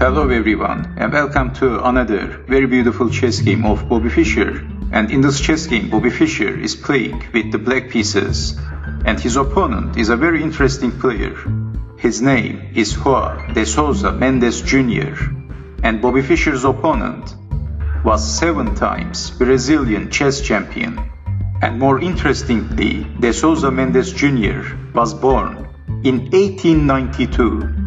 Hello everyone and welcome to another very beautiful chess game of Bobby Fischer. And in this chess game, Bobby Fischer is playing with the black pieces and his opponent is a very interesting player. His name is Joao de Souza Mendes Jr. and Bobby Fischer's opponent was 7 times Brazilian chess champion. And more interestingly, de Souza Mendes Jr. was born in 1892.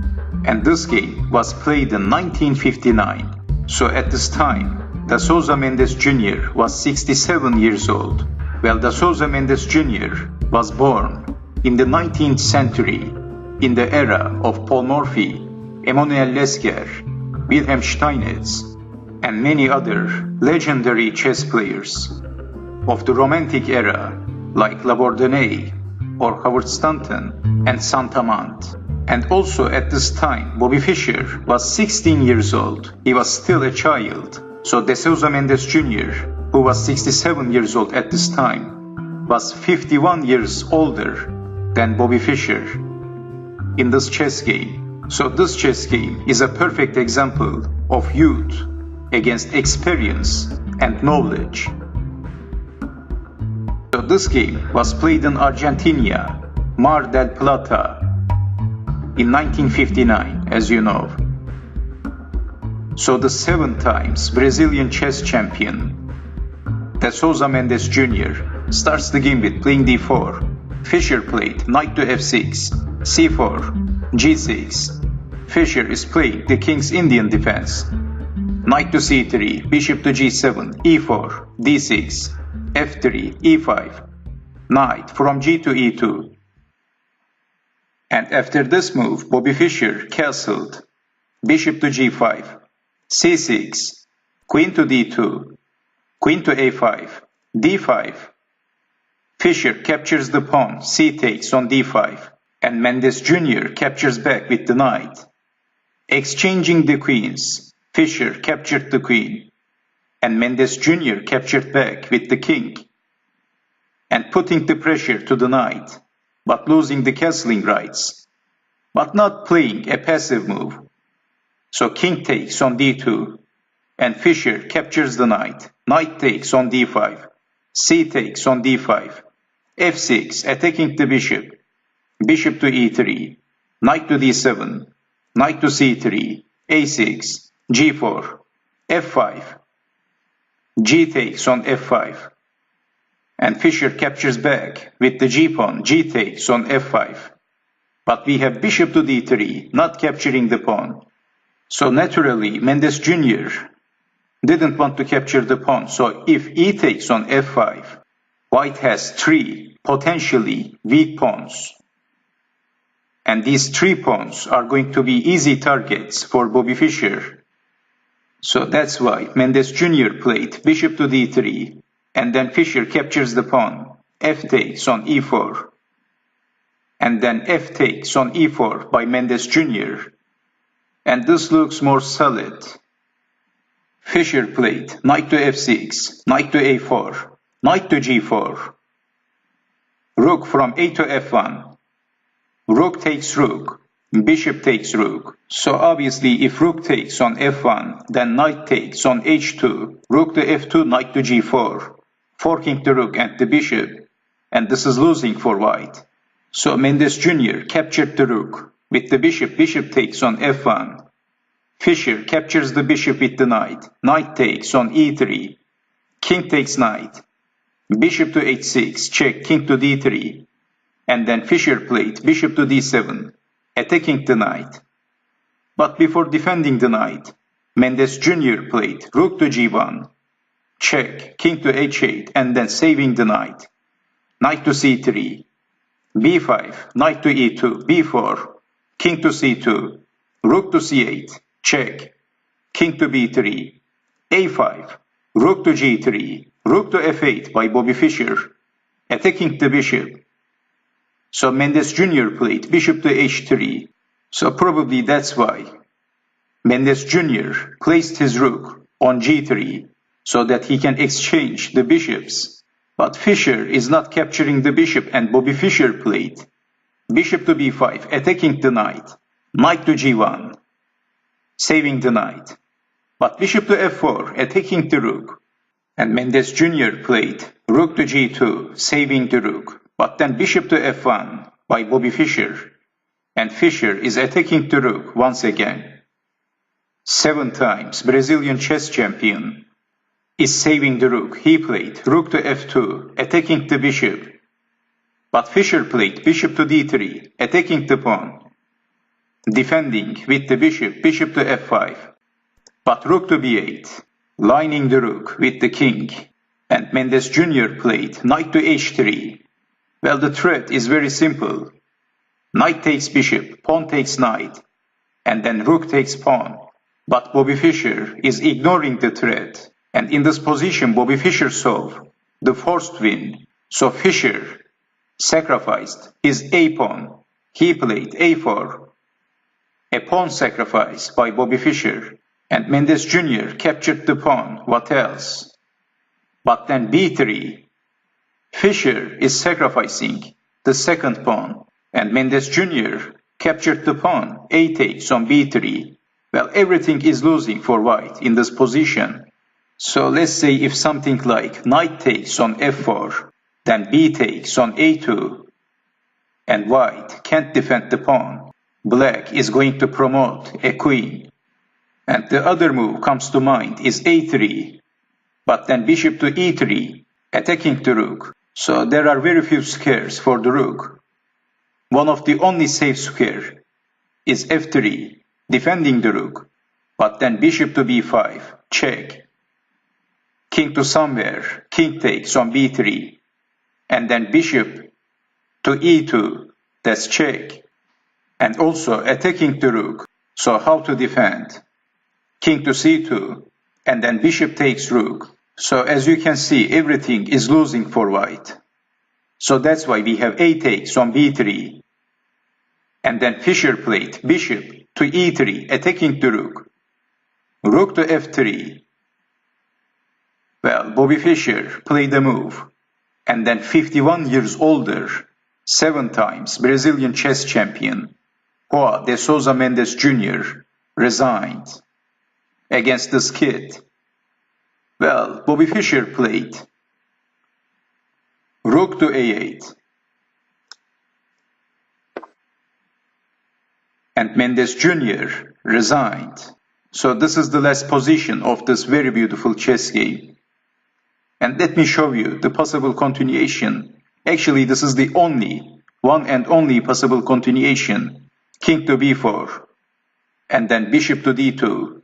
And this game was played in 1959. So at this time, de Souza Mendes Jr. was 67 years old. Well, de Souza Mendes Jr. was born in the 19th century in the era of Paul Morphy, Emanuel Lescar, Wilhelm Steinitz, and many other legendary chess players of the Romantic era like La Bourdonnais or Howard Stanton and Saint-Amant. And also at this time, Bobby Fischer was 16 years old. He was still a child. So de Souza Mendes Jr., who was 67 years old at this time, was 51 years older than Bobby Fischer in this chess game. So this chess game is a perfect example of youth against experience and knowledge. So this game was played in Argentina, Mar del Plata, in 1959, as you know. So the 7 times Brazilian chess champion, de Souza Mendes Jr. starts the game with playing d4. Fischer played knight to f6, c4, g6. Fischer is playing the King's Indian defense. Knight to c3, bishop to g7, e4, d6, f3, e5, knight from g to e2. And after this move, Bobby Fischer castled bishop to g5, c6, queen to d2, queen to a5, d5. Fischer captures the pawn, c takes on d5, and Mendes Jr. captures back with the knight. Exchanging the queens, Fischer captured the queen, and Mendes Jr. captured back with the king, and putting the pressure to the knight, but losing the castling rights, but not playing a passive move. So king takes on d2, and Fischer captures the knight. Knight takes on d5, c takes on d5, f6, attacking the bishop, bishop to e3, knight to d7, knight to c3, a6, g4, f5, g takes on f5. And Fischer captures back with the g-pawn, g takes on f5. But we have bishop to d3, not capturing the pawn. So naturally, Mendes Jr. didn't want to capture the pawn. So if e takes on f5, white has 3 potentially weak pawns. And these 3 pawns are going to be easy targets for Bobby Fischer. So that's why Mendes Jr. played bishop to d3. And then Fischer captures the pawn, f takes on e4, and then f takes on e4 by Mendes Jr. And this looks more solid. Fischer played knight to f6, knight to a4, knight to g4, rook from a to f1, rook takes rook, bishop takes rook. So obviously if rook takes on f1, then knight takes on h2, rook to f2, knight to g4. Forking the rook and the bishop, and this is losing for white. So Mendes Jr. captured the rook with the bishop, bishop takes on f1. Fischer captures the bishop with the knight, knight takes on e3, king takes knight, bishop to h6, check, king to d3, and then Fischer played bishop to d7, attacking the knight. But before defending the knight, Mendes Jr. played rook to g1, check, king to h8, and then saving the knight. Knight to c3, b5, knight to e2, b4, king to c2, rook to c8, check, king to b3, a5, rook to g3, rook to f8 by Bobby Fischer, attacking the bishop. So Mendes Jr. played bishop to h3. So probably that's why Mendes Jr. placed his rook on g3. So that he can exchange the bishops. But Fischer is not capturing the bishop and Bobby Fischer played bishop to b5, attacking the knight, knight to g1, saving the knight. But bishop to f4, attacking the rook. And Mendes Jr. played rook to g2, saving the rook. But then bishop to f1 by Bobby Fischer. And Fischer is attacking the rook once again. 7 times Brazilian chess champion is saving the rook. He played rook to f2, attacking the bishop. But Fischer played bishop to d3, attacking the pawn. Defending with the bishop, bishop to f5. But rook to b8, lining the rook with the king. And Mendes Jr. played knight to h3. Well, the threat is very simple. Knight takes bishop, pawn takes knight, and then rook takes pawn. But Bobby Fischer is ignoring the threat. And in this position, Bobby Fischer saw the forced win. So Fischer sacrificed his a pawn. He played a4. A pawn sacrifice by Bobby Fischer. And Mendes Jr. captured the pawn. What else? But then b3. Fischer is sacrificing the second pawn. And Mendes Jr. captured the pawn. A takes on b3. Well, everything is losing for white in this position. So let's say if something like knight takes on f4, then b takes on a2, and white can't defend the pawn, black is going to promote a queen. And the other move comes to mind is a3, but then bishop to e3, attacking the rook. So there are very few squares for the rook. One of the only safe square is f3, defending the rook, but then bishop to b5, check. King to somewhere, king takes on b3, and then bishop to e2, that's check. And also attacking the rook, so how to defend? King to c2, and then bishop takes rook. So as you can see, everything is losing for white. So that's why we have a takes on b3. And then Fischer played bishop to e3, attacking the rook. Rook to f3. Well, Bobby Fischer played a move. And then 51 years older, 7 times Brazilian chess champion, Joao de Souza Mendes Jr. resigned against this kid. Well, Bobby Fischer played rook to a8. And Mendes Jr. resigned. So this is the last position of this very beautiful chess game. And let me show you the possible continuation. Actually, this is the one and only possible continuation. King to b4. And then bishop to d2.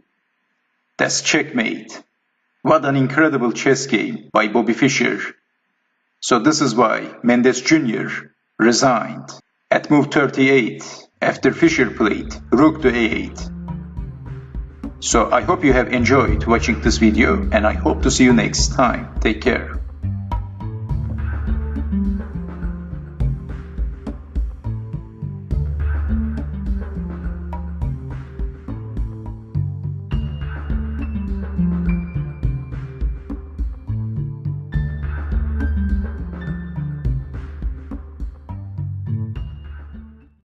That's checkmate. What an incredible chess game by Bobby Fischer. So this is why Mendes Jr. resigned at move 38 after Fischer played rook to a8. So I hope you have enjoyed watching this video, and I hope to see you next time. Take care.